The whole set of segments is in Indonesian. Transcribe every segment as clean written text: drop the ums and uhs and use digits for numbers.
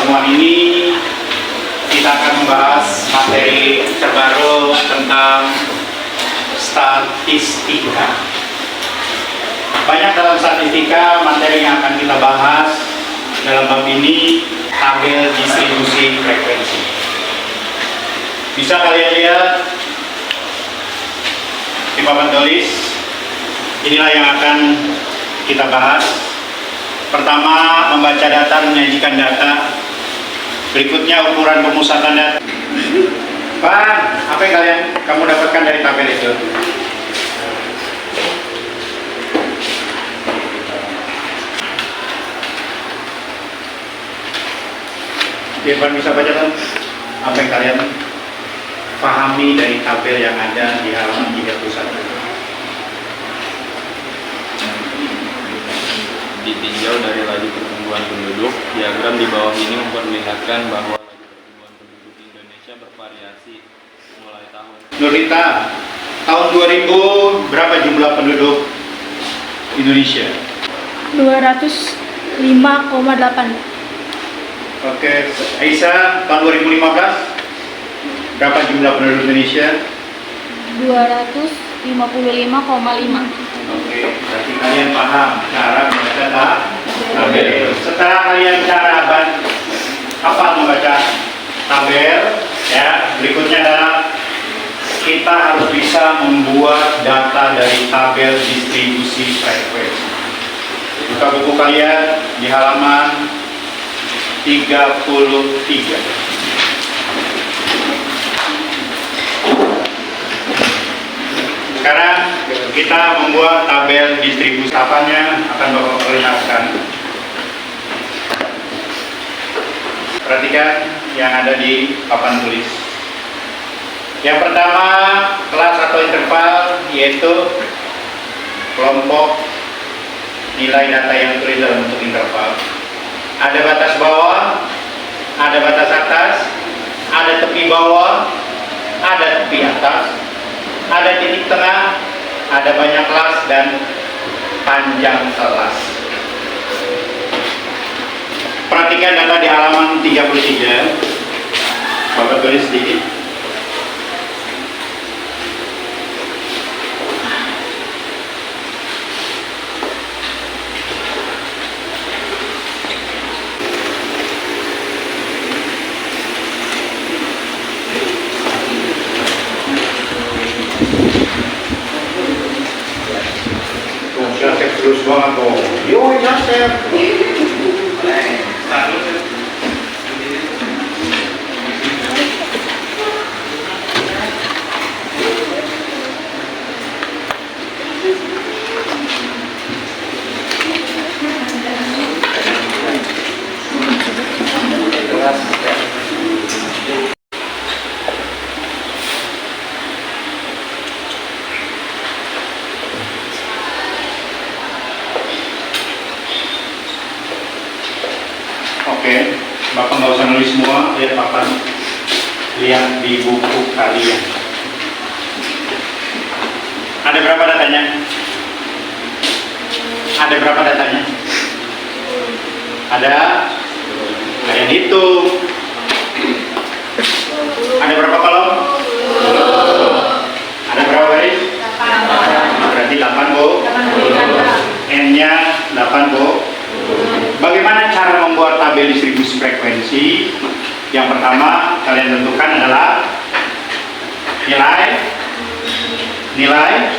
pertemuan ini kita akan membahas materi terbaru tentang statistika. Banyak dalam statistika materi yang akan kita bahas dalam bab ini tabel distribusi frekuensi. Bisa kalian lihat di papan tulis, inilah yang akan kita bahas. Pertama, membaca data, menyajikan data. Berikutnya, ukuran pemusatan data. Pak, apa yang kamu dapatkan dari tabel itu? Irfan bisa baca kan? Apa yang kalian pahami dari tabel yang ada di halaman 31? Ditinjau dari laju pertumbuhan penduduk, diagram di bawah ini memperlihatkan bahwa laju pertumbuhan penduduk di Indonesia bervariasi mulai tahun. Nurita, tahun 2000 berapa jumlah penduduk Indonesia? 205,8. Oke, Aisyah, tahun 2015 berapa jumlah penduduk Indonesia? 255,5. Oke, berarti kalian paham cara membaca tabel. Setelah kalian hafal membaca tabel, ya, berikutnya adalah kita harus bisa membuat data dari tabel distribusi frekuensi. Buka buku kalian di halaman 33. Sekarang kita membuat tabel distribusi. Tahapannya akan Bapak perlihatkan. Perhatikan yang ada di papan tulis. Yang pertama, kelas atau interval, yaitu kelompok nilai data yang tulis dalam bentuk interval. Ada batas bawah, ada batas atas, ada tepi bawah, ada tepi atas, ada titik tengah, ada banyak kelas, dan panjang kelas. Perhatikan data di halaman 33. Bapak tulis sedikit. Terus banget kok. Yo, Yasef. Oke, Bapak nggak usah nulis semua, lihat papan, lihat di buku kalian. Ada berapa datanya? Ada berapa datanya? Ada? Kalian hitung. Ada berapa kolom? Ada berapa baris? 8. Berarti 8, Bu. N-nya 8, Bu. Bagaimana cara membuat tabel distribusi frekuensi? Yang pertama kalian tentukan adalah nilai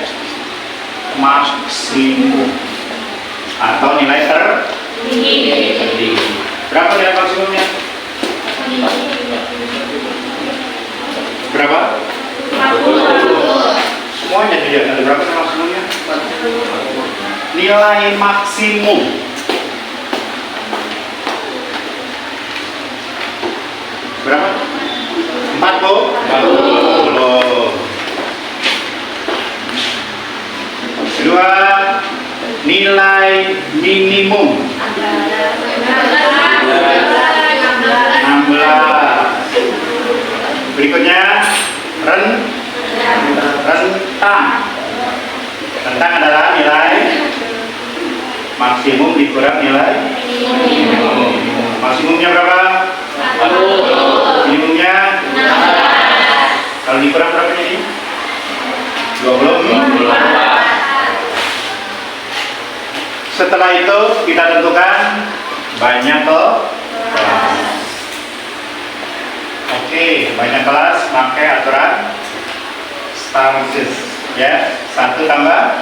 maksimum atau nilai tertinggi. Berapa nilai maksimumnya? Berapa? 40. Semuanya tidak ada. Berapa nilai maksimumnya? Nilai maksimum berapa? 40. Kedua, nilai minimum 16. Berikutnya rentang. Rentang adalah nilai maksimum dikurang nilai minimum. Maksimumnya berapa? Minimumnya? Kalau dikurang berapa jadi? 20. Setelah itu kita tentukan banyak kelas. Oke, banyak kelas pakai aturan Starsis ya. 1 tambah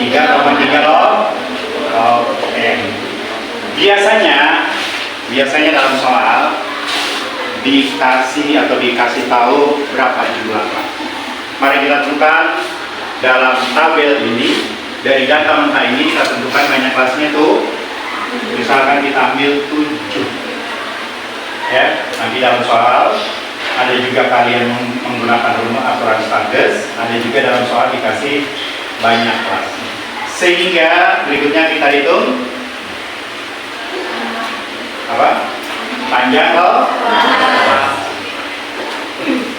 3,3 log n. Biasanya dalam soal dikasih tahu berapa jumlah kelas. Mari kita tentukan dalam tabel ini. Dari data mentah ini kita tentukan banyak kelasnya tuh. Misalkan kita ambil 7 ya. Nanti dalam soal ada juga kalian menggunakan rumus aturan Stargers, ada juga dalam soal dikasih banyak kelas. Sehingga berikutnya kita hitung apa?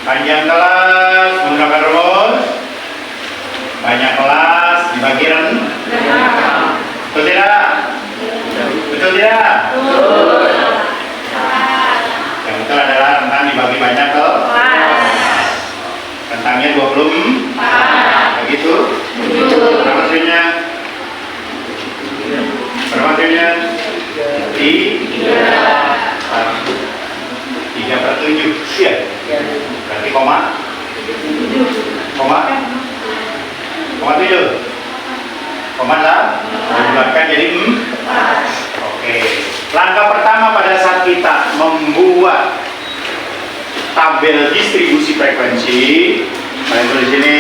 Panjang kelas menggunakan rumus banyak kelas dibagi betul tidak? Betul tidak? Yang betul adalah rentang dibagi banyak kelas. Rentangnya 24. Begitu? Berapa hasilnya? Berapa hasilnya? 3/7. Iya. Berarti koma 7. Dibulatkan jadi 4. Oke. Langkah pertama pada saat kita membuat tabel distribusi frekuensi, saya tulis ini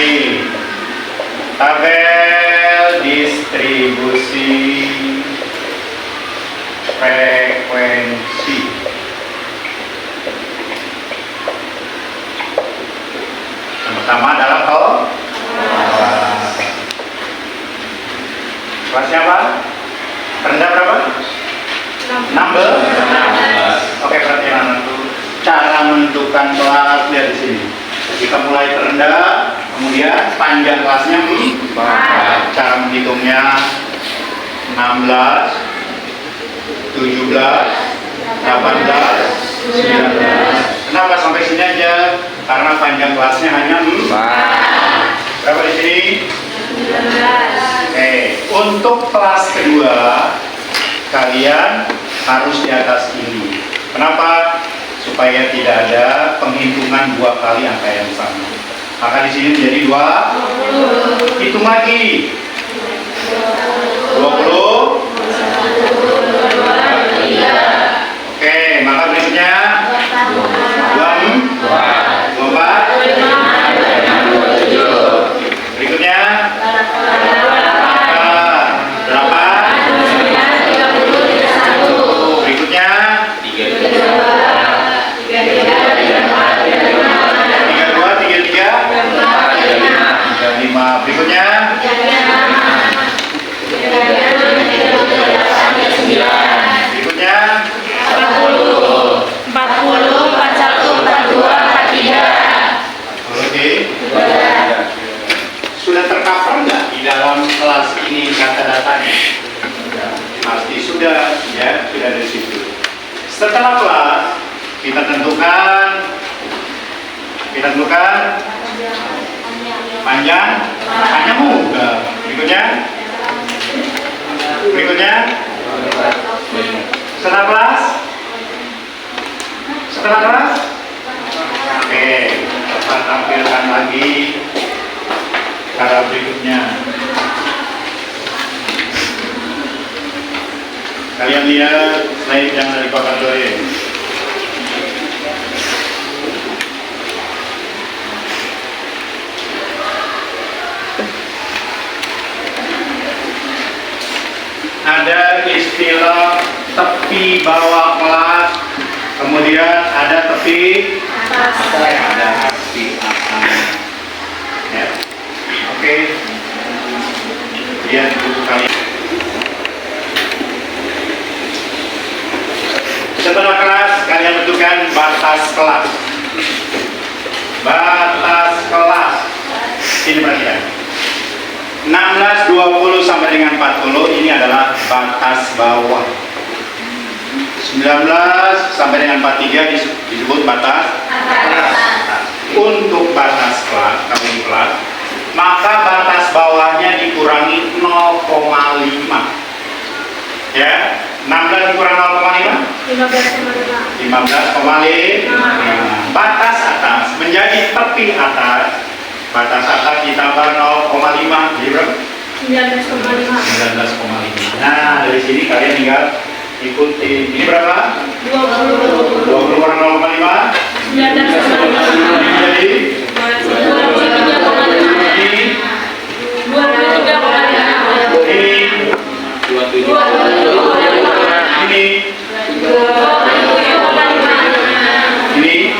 tabel distribusi frekuensi. Yang pertama adalah kelasnya apa? Rendah berapa? 16. Oke, perhatian anakku. Cara menentukan kelas lihat di sini. Kita mulai terendah, kemudian panjang kelasnya 4. Cara menghitungnya 16, 17, 18, 19. Kenapa sampai sini aja? Karena panjang kelasnya hanya 4. Berapa di sini? 19. Oke, untuk kelas kedua kalian harus di atas ini. Kenapa? Supaya tidak ada penghitungan 2 kali angka yang sama. Maka di sini menjadi 2. Hitung lagi. 20. Oke, maka berikutnya 24. Berikutnya 8. Berikutnya 35. Berikutnya 40, 41, 42, 43. Oke. Sudah tercover nggak di dalam kelas ini kata datanya? Pasti sudah, ya, sudah dari situ. Setelah kelas kita tentukan panjang mudah. Berikutnya setelah kelas oke, kita tampilkan lagi cara berikutnya. Kalian lihat slide yang dari Bapak Doyen. Ada istilah tepi bawah kelas, kemudian ada tepi atas, ada tepi atas. Ya. Oke. Lihat buku kalian. Setelah kelas kalian tentukan batas kelas. Ini perhatian. 16, 20 sampai dengan 40 ini adalah batas bawah. 19, 19 sampai dengan 43 disebut batas atas. Untuk batas kelas, maka batas bawahnya dikurangi 0,5. Ya, 16 dikurang 0,5? 15,5. Batas atas menjadi tepi atas. Batas atas ditambah 0,5 jadi berapa? 19,5. Nah, dari sini kalian tinggal ikuti. Ini berapa? 20 kurang 0,5? 19,5. Jadi ini 23,5. ini 27. ini 27,5. ini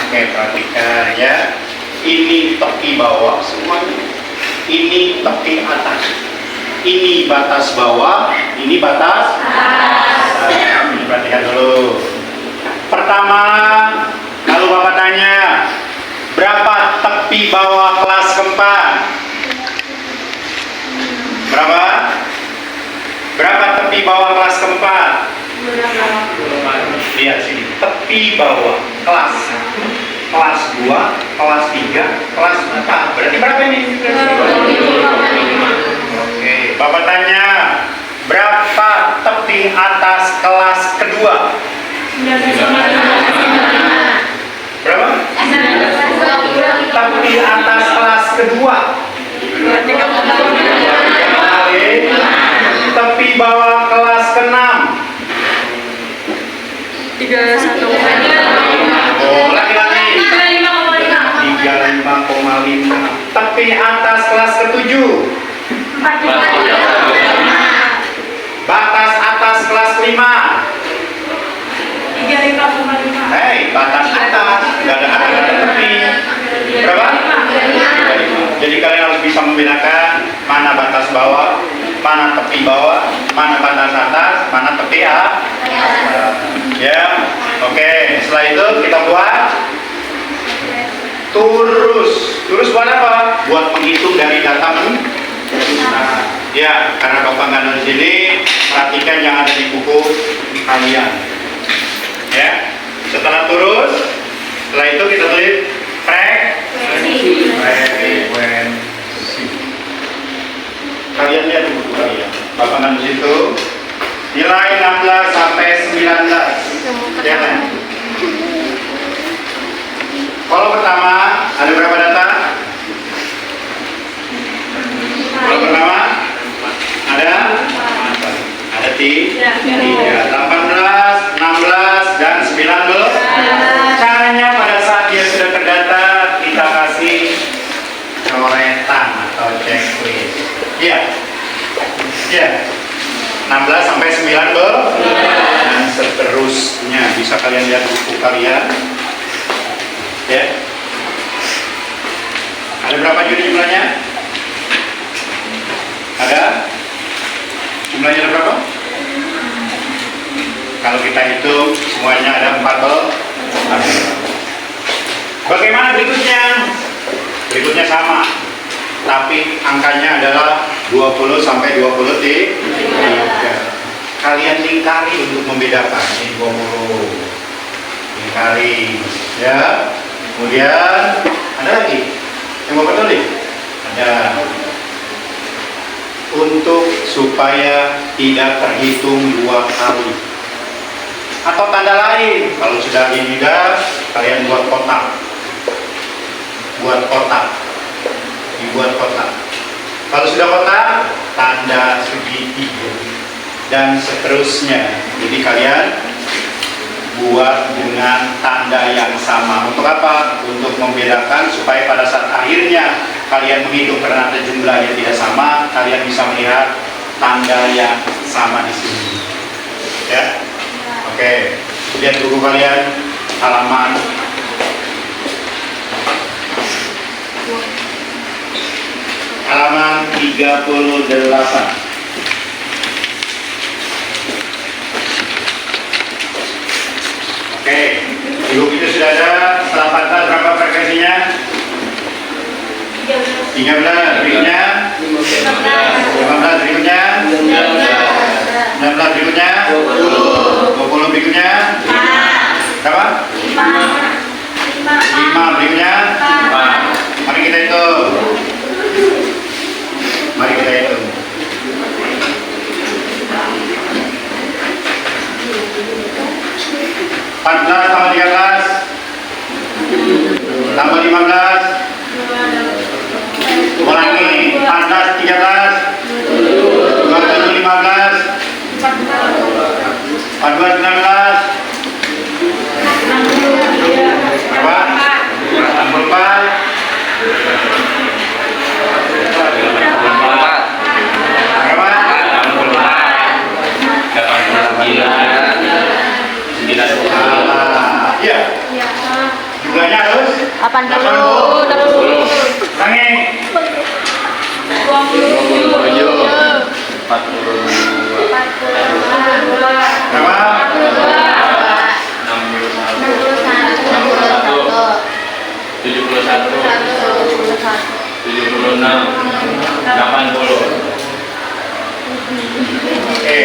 Oke, perhatikan ya. Ini tepi bawah semuanya. Ini tepi atas. Ini batas bawah, ini batas atas. Perhatikan dulu. Pertama, kalau Bapak tanya, berapa tepi bawah kelas keempat? Berapa? Berapa tepi bawah kelas keempat? Lihat sini, tepi bawah kelas 2, kelas 3, kelas 4. Berarti berapa ini? Oke, Bapak tanya, berapa tepi atas kelas kedua? Berapa? Tepi atas kelas kedua. Tepi bawah kelas ke-6. 31,5. Oh, laki-laki. 35,5. 35,5. Tepi atas kelas ke-7. 45,5. Batas atas kelas 5. 35,5. Hei, batas atas, nggak ada tepi. Berapa? 35. Jadi kalian harus bisa membedakan mana batas bawah, mana tepi bawah, mana batas atas, mana tepi atas. Ya, oke. Setelah itu kita buat Turus buat apa? Buat menghitung dari data ya, karena Bapak nggak ada di sini, perhatikan yang ada di buku kalian. Ya, setelah setelah itu kita tulis frekuensi. Kalian lihat di buku kalian. Bapak nggak di situ. Nilai 16 sampai 19. Jangan. Kalau pertama, ada berapa data? Kalau pertama, ada 3, 18, 16, dan 19. Caranya pada saat dia sudah terdata, kita kasih coretan atau checklist. Iya. 16 sampai 19 dan seterusnya. Bisa kalian lihat buku kalian. Ya. Ada berapa jumlahnya? Ada? Jumlahnya ada berapa? Kalau kita hitung semuanya ada 14. Bagaimana berikutnya? Berikutnya sama, tapi angkanya adalah 20 sampai 23. Kalian lingkari untuk membedakan. Ini 20. Lingkari, ya. Kemudian ada lagi yang Bapak tulis? Ada. Untuk supaya tidak terhitung 2 kali. Atau tanda lain, kalau sudah ini kalian buat kotak. Dibuat kotak. Kalau sudah kotak, tanda segitiga dan seterusnya. Jadi kalian buat dengan tanda yang sama. Untuk apa? Untuk membedakan supaya pada saat akhirnya kalian menghitung karena ada jumlah yang tidak sama, kalian bisa melihat tanda yang sama di sini. Ya. Oke. Lihat buku kalian halaman halaman 38. sudah ada. Setelah 14 berapa frekuensinya? 13. Berikutnya 15 berikutnya 16 berikutnya 20 berikutnya berapa? 5 berikutnya. Mari kita hitung. Mari kita hitung. 14 tambah 13 tambah 15. Ulangi. 14 13 27 15 14 19 berapa? 64. Berapa? 89. Iya. Jumlahnya harus 80. Ulangi. Berapa? 80. Oke.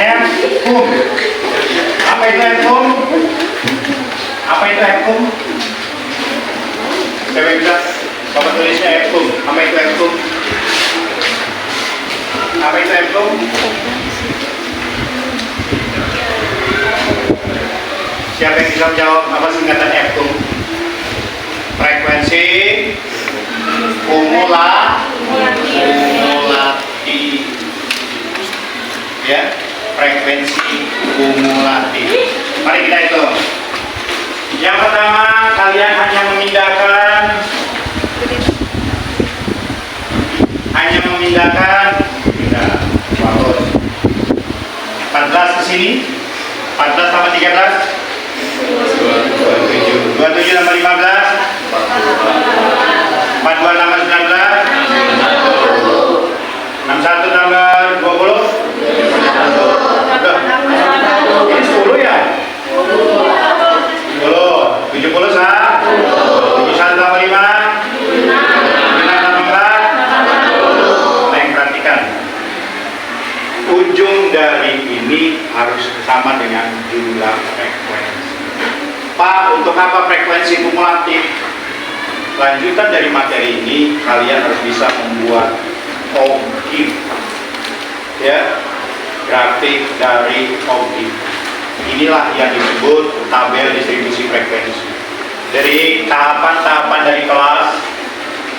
Hekum. Apa itu hekum? Apa itu hekum? Siapa yang bisa? Bapak tulisnya hekum. Apa itu hekum? Apa itu hekum? Siapa yang bisa menjawab apa singkatan hekum? Frekuensi kumulatif. Ya, frekuensi kumulatif. Mari kita hitung. Yang pertama, kalian hanya memindahkan bagus. 14 ke sini. 14 tambah 13 27. 27 tambah 15 42 tambah 19 61 tambah 20 ini 10 ya? 10 70 sah 71 tambah 5 6 tambah 4. Nah, yang perhatikan ujung dari ini harus sama dengan jumlah frekuensi. Pak, untuk apa frekuensi kumulatif? Lanjutan dari materi ini, kalian harus bisa membuat objek, ya, grafik dari objek. Inilah yang disebut tabel distribusi frekuensi. Dari tahapan-tahapan dari kelas,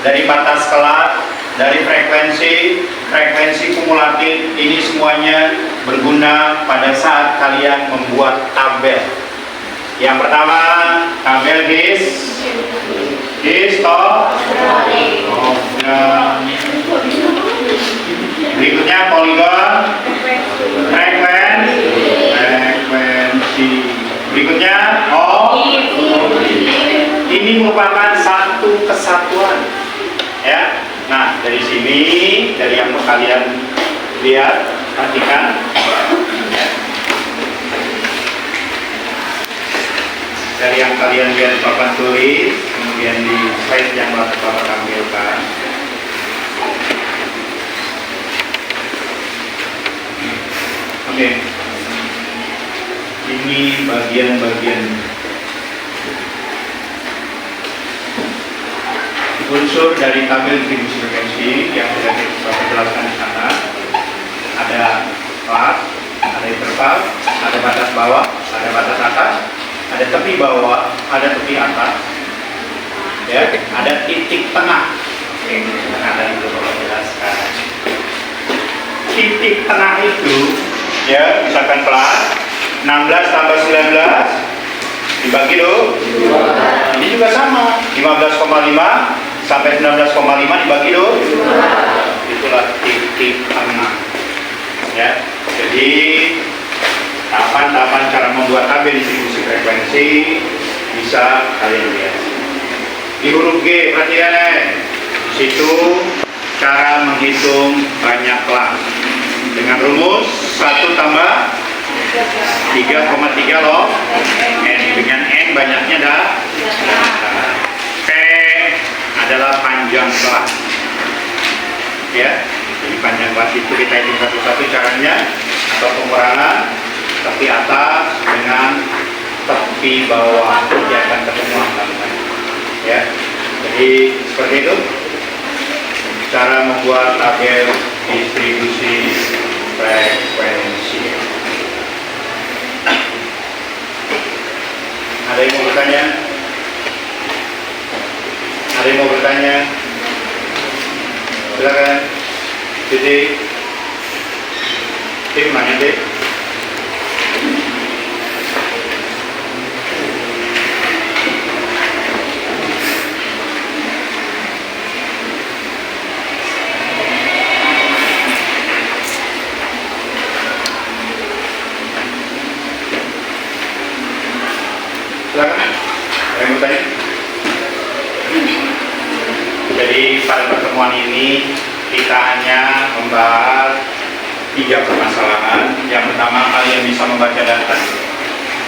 dari batas kelas, dari frekuensi kumulatif, ini semuanya berguna pada saat kalian membuat tabel. Yang pertama, tabel berikutnya poligon, frekuensi. Berikutnya ini merupakan satu kesatuan, ya. Nah, dari sini, dari yang kalian lihat, perhatikan, ya. Dari yang kalian lihat Bapak tulis, kemudian di slide yang Bapak tampilkan. Oke. Ini bagian-bagian unsur dari tabel distribusi frekuensi yang sudah Bapak jelaskan di sana. Ada kelas, ada interval, ada batas bawah, ada batas atas, ada tepi bawah, ada tepi atas, ya, ada titik tengah. Oke, ada itu Bapak jelaskan. Titik tengah itu, ya, misalkan kelas 16 tambah 19 dibagi 2. Ini juga sama, 15,5 sampai 19,5 dibagi 2. Itulah titik tengah, ya. Jadi tahapan-tahapan cara membuat tabel distribusi frekuensi bisa kalian lihat. Di huruf G, perhatikan, situ cara menghitung banyak kelas dengan rumus 1 tambah 3,3 loh. N dengan N banyaknya dah. P adalah panjang kelas. Ya, jadi panjang kelas itu kita hitung satu-satu caranya atau pengurangan tepi atas dengan tepi bawah, dia akan ketemu angka. Ya, jadi seperti itu cara membuat tabel distribusi frekuensi. Ada yang mau bertanya? Ada yang mau bertanya? Silakan. Titik. Tim mana deh? Silakan. Ada yang bertanya? Jadi pada pertemuan ini kita hanya membahas 3 permasalahan. Yang pertama, kalian bisa membaca data,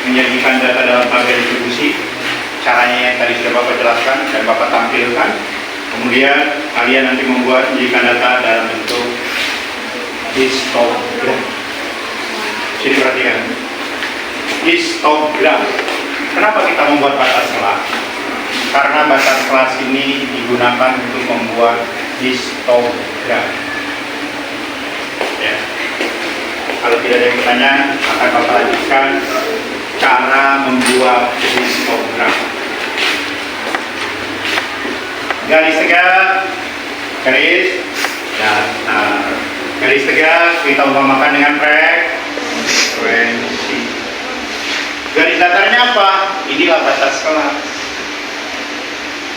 menyajikan data dalam tabel distribusi. Caranya yang tadi sudah Bapak jelaskan dan Bapak tampilkan. Kemudian kalian nanti menyajikan data dalam bentuk histogram. Jadi perhatikan, histogram. Kenapa kita membuat batas kelas? Karena batas kelas ini digunakan untuk membuat histogram. Ya. Kalau tidak ada yang bertanya, akan Bapak lanjutkan cara membuat histogram. Garis tegak, garis datar. Garis tegak kita umpamakan dengan frekuensi. Garis datarnya apa? Inilah batas kelas.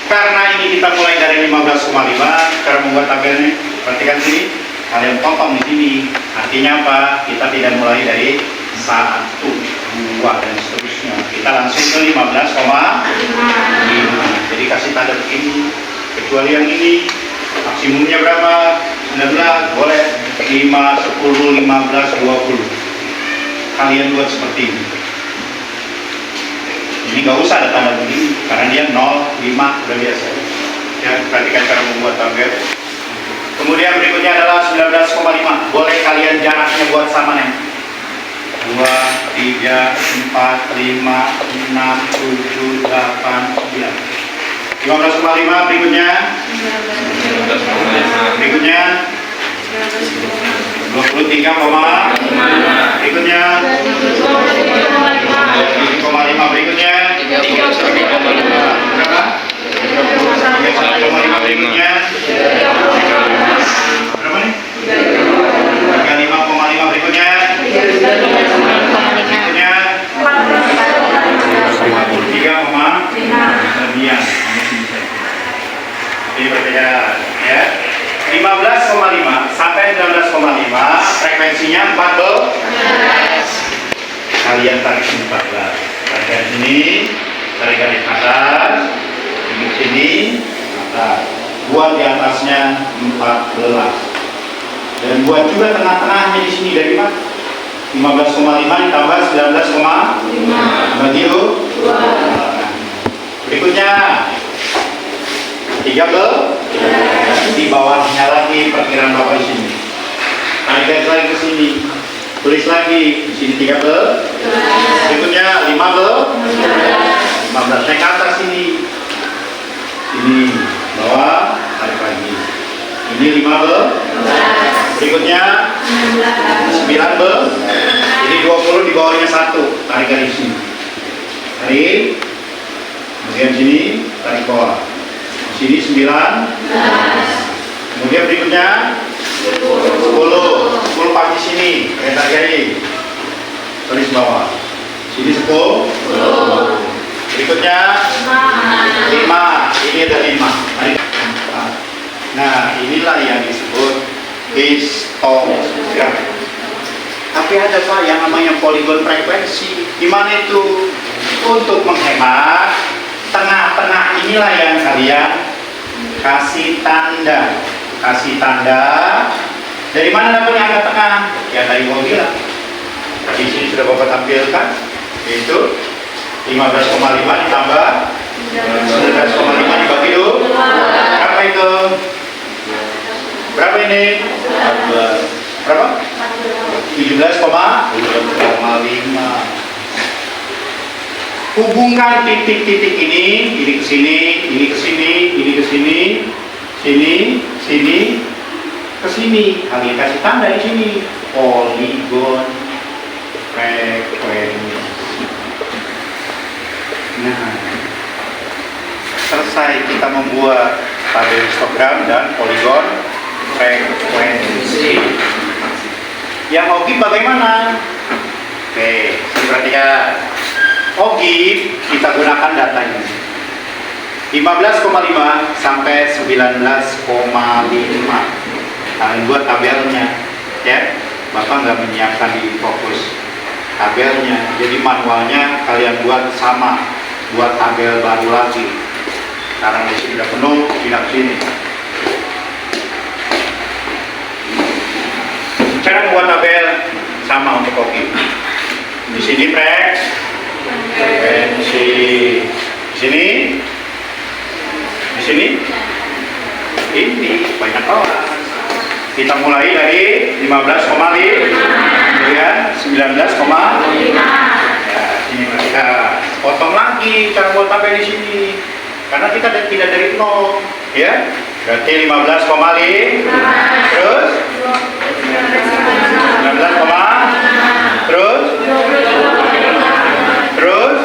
Karena ini kita mulai dari 15,5, cara membuat tabelnya. Perhatikan sini, kalian potong di sini. Artinya apa? Kita tidak mulai dari 1, 2 dan seterusnya. Kita langsung ke 15,5. Jadi kasih tanda begini. Kecuali yang ini, maksimumnya berapa? 19, boleh 5, 10, 15, 20. Kalian buat seperti ini. Ini nggak usah ada tanda begini, karena dia 0, 5, udah biasa. Ya, perhatikan cara membuat tabel. Kemudian berikutnya adalah 19,5. Boleh kalian jaraknya buat sama nih. 2, 3, 4, 5, 6, 7, 8, 9. 15,5 berikutnya. Berikutnya 23,5. Berikutnya 7,5. Berikutnya 31,5. Berapa? 31,5. Berikutnya berapa nih? 35,5. Berikutnya 43,5. Jadi berbeda ya. 15,5 sampai 19,5 frekuensinya 14. Kalian tarik 14. Tarik sini, tarik garis atas, di sini atas. Buat di atasnya 14. Dan buat juga tengah-tengahnya di sini dari mana? 15,5 ditambah 19,5. Berarti 2. Berikutnya 13. Di bawahnya lagi perkiraan Bapak di sini. Tarik garis lagi ke sini. Tulis lagi di sini 13. Berikutnya 15. Naik ke atas sini. Ini bawah, tarik lagi. Ini 15. Berikutnya 19. Ini 20 di bawahnya 1. Tarik garis sini. Tarik. Kemudian sini tarik bawah. Sini 9. Kemudian berikutnya 10 pagi sini, kereta gari tulis bawah. Sini 10. Berikutnya 5. Ini ada 5. Nah, inilah yang disebut histogram. Tapi ada Pak yang namanya poligon frekuensi. Gimana itu? Untuk menghemat, tengah-tengah inilah yang kalian kasih tanda. Kasih tanda. Dari mana dapatnya angka tengah? Ya tadi mau bilang. Di sini sudah Bapak tampilkan, yaitu 15,5 ditambah 19,5 dibagi 2. Berapa itu? Berapa ini? Berapa? 17,5. Hubungkan titik-titik ini ke sini, ini ke sini, ini ke sini, sini, sini, ke sini. Kalian kasih tanda di sini. Poligon frekuensi. Nah, selesai kita membuat tabel histogram dan poligon frekuensi. Yang OGIF bagaimana? Oke, perhatikan. OGIF kita gunakan datanya 15,5 sampai 19,5. Kalian buat tabelnya, ya. Bapak nggak menyiapkan di fokus tabelnya, jadi manualnya kalian buat sama, buat tabel baru lagi. Sekarang di sini sudah penuh, pindah ke sini. Cara membuat tabel sama untuk OGIF. Di sini frekuensi, di sini, di sini, ini banyak orang. Kita mulai dari 15,5, kemudian 19,5. Ya, ini kita potong lagi cara buat tabel di sini, karena kita tidak dari 0, ya. Berarti 15,5, terus 19, terus terus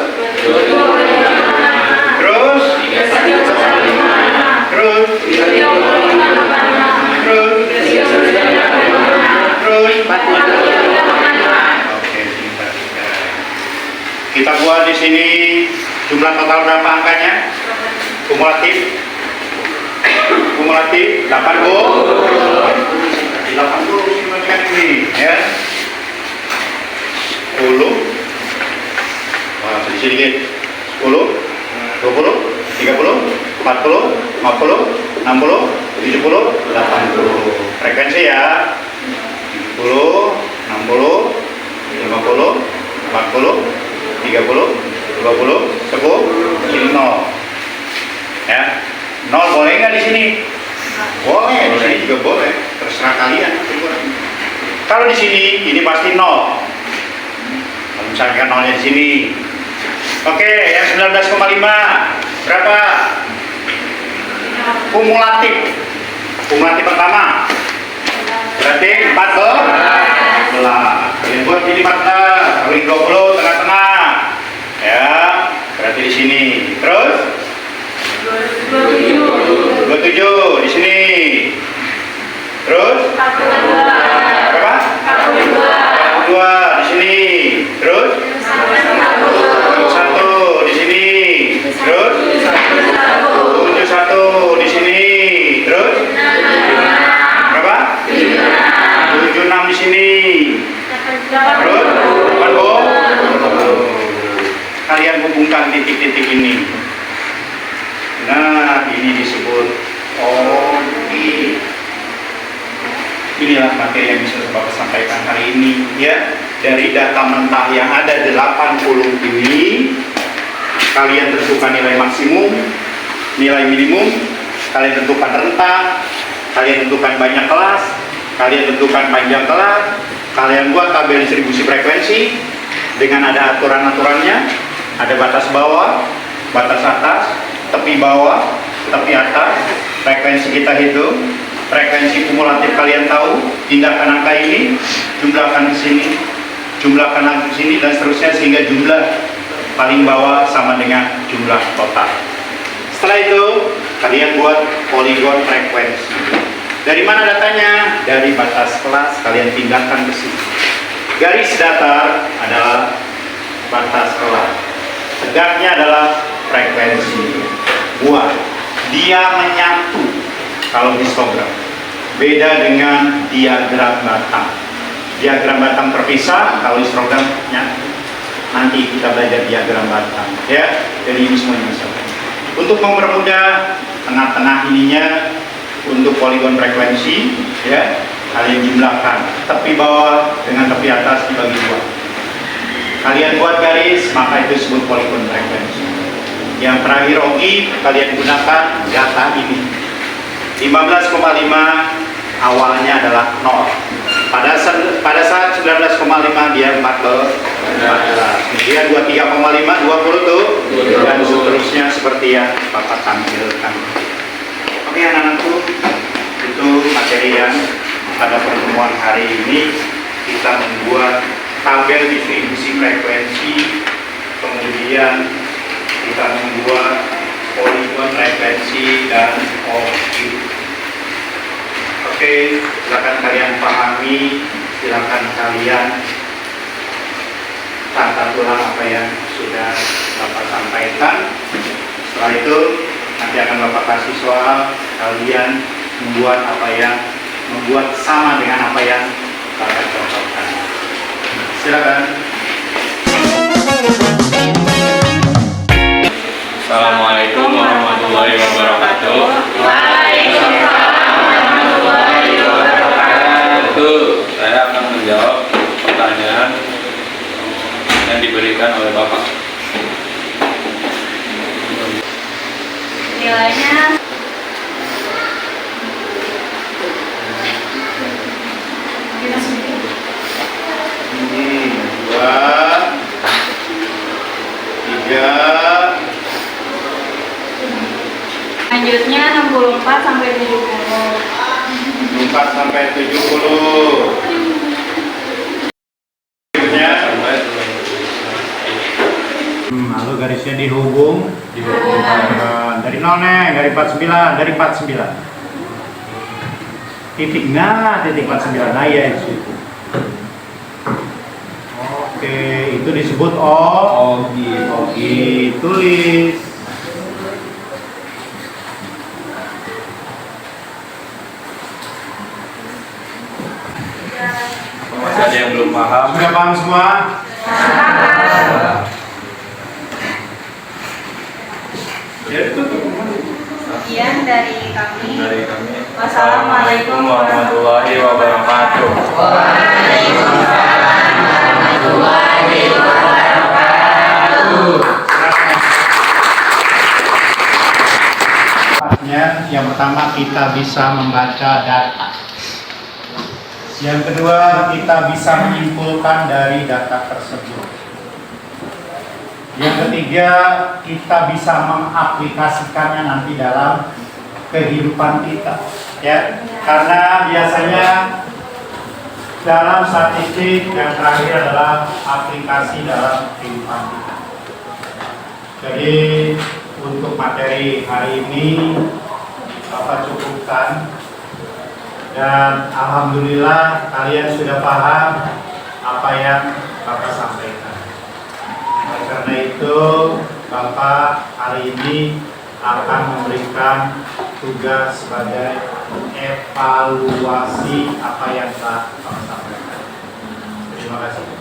terus terus Oke, kita buat di sini jumlah total berapa angkanya? Kumulatif 80. 80 silakan ini, ya. 10. Wah, sedikit. 10, 20, 30, 40, 50, 60, 70, 80. Frekuensi ya. 70, 60, 50, 40, 30, 20, 10, sini 0. Ya. 0 boleh nggak di sini? Boleh, di sini juga boleh. Terserah kalian. Kalau di sini ini pasti 0. Kalau misalkan 0-nya di sini. Oke, yang 19,5 berapa? Kumulatif. Kumulatif pertama. Berarti 14. Kalian buat jadi 14. Kalau 20 tengah-tengah. Ya, berarti di sini. Terus 27 di sini. Terus berapa? 42 di sini. Terus 1 di sini. Terus 71 di sini. Terus berapa? 76 di sini. Terus 80. Kalian hubungkan titik-titik ini. Nah, ini disebut OGIF. Inilah materi yang bisa Bapak sampaikan hari ini, ya. Dari data mentah yang ada 80 ini, kalian tentukan nilai maksimum, nilai minimum, kalian tentukan rentang, kalian tentukan banyak kelas, kalian tentukan panjang kelas, kalian buat tabel distribusi frekuensi dengan ada aturan-aturannya, ada batas bawah, batas atas, tepi bawah, tepi atas. Frekuensi kita hitung, frekuensi kumulatif kalian tahu, pindahkan angka ini, jumlahkan ke sini, jumlahkan angka ke sini, dan seterusnya sehingga jumlah paling bawah sama dengan jumlah total. Setelah itu kalian buat poligon frekuensi. Dari mana datanya? Dari batas kelas kalian pindahkan ke sini. Garis datar adalah batas kelas, tegaknya adalah frekuensi. Buat dia menyatu kalau histogram. Beda dengan diagram batang. Diagram batang terpisah, kalau histogram nyatu. Nanti kita belajar diagram batang, ya. Jadi ini semuanya sama. Untuk mempermudah tengah-tengah ininya, untuk poligon frekuensi, ya, kalian jumlahkan tepi bawah dengan tepi atas dibagi 2. kalian buat garis, maka itu disebut poligon frekuensi. Yang terakhir OGI, kalian gunakan data ini. 15,5 awalnya adalah 0. Pada saat 19,5 dia 14. Kemudian 23,5 20 tuh, dan seterusnya seperti yang Bapak tampilkan. Oke anak-anakku, itu materi yang pada pertemuan hari ini kita membuat tabel distribusi frekuensi, kemudian kita membuat poligon frekuensi dan OGI. Oke, silakan kalian pahami, silakan kalian tata ulang apa yang sudah Bapak sampaikan. Setelah itu nanti akan Bapak kasih soal, kalian membuat sama dengan apa yang Bapak contohkan. Silakan. Assalamualaikum warahmatullahi wabarakatuh. Itu saya akan menjawab pertanyaan yang diberikan oleh Bapak. Nilainya Ini 2, 3. Selanjutnya 64 sampai 70. 4 sampai 70. Berikutnya, lalu garisnya dihubung dari 0 dari 49, dari 49. Titik 49. Nah ya itu. Oke, itu disebut OGI. Tulis. Masih ada yang belum paham? Sudah paham semua? Sekian dari kami. Wassalamualaikum warahmatullahi wabarakatuh. Yang pertama kita bisa membaca data. Yang kedua kita bisa menyimpulkan dari data tersebut. Yang ketiga kita bisa mengaplikasikannya nanti dalam kehidupan kita, ya. Karena biasanya dalam statistik yang terakhir adalah aplikasi dalam kehidupan kita. Jadi untuk materi hari ini Bapak cukupkan, dan alhamdulillah kalian sudah paham apa yang Bapak sampaikan. Oleh karena itu Bapak hari ini akan memberikan tugas sebagai evaluasi apa yang telah Bapak sampaikan. Terima kasih.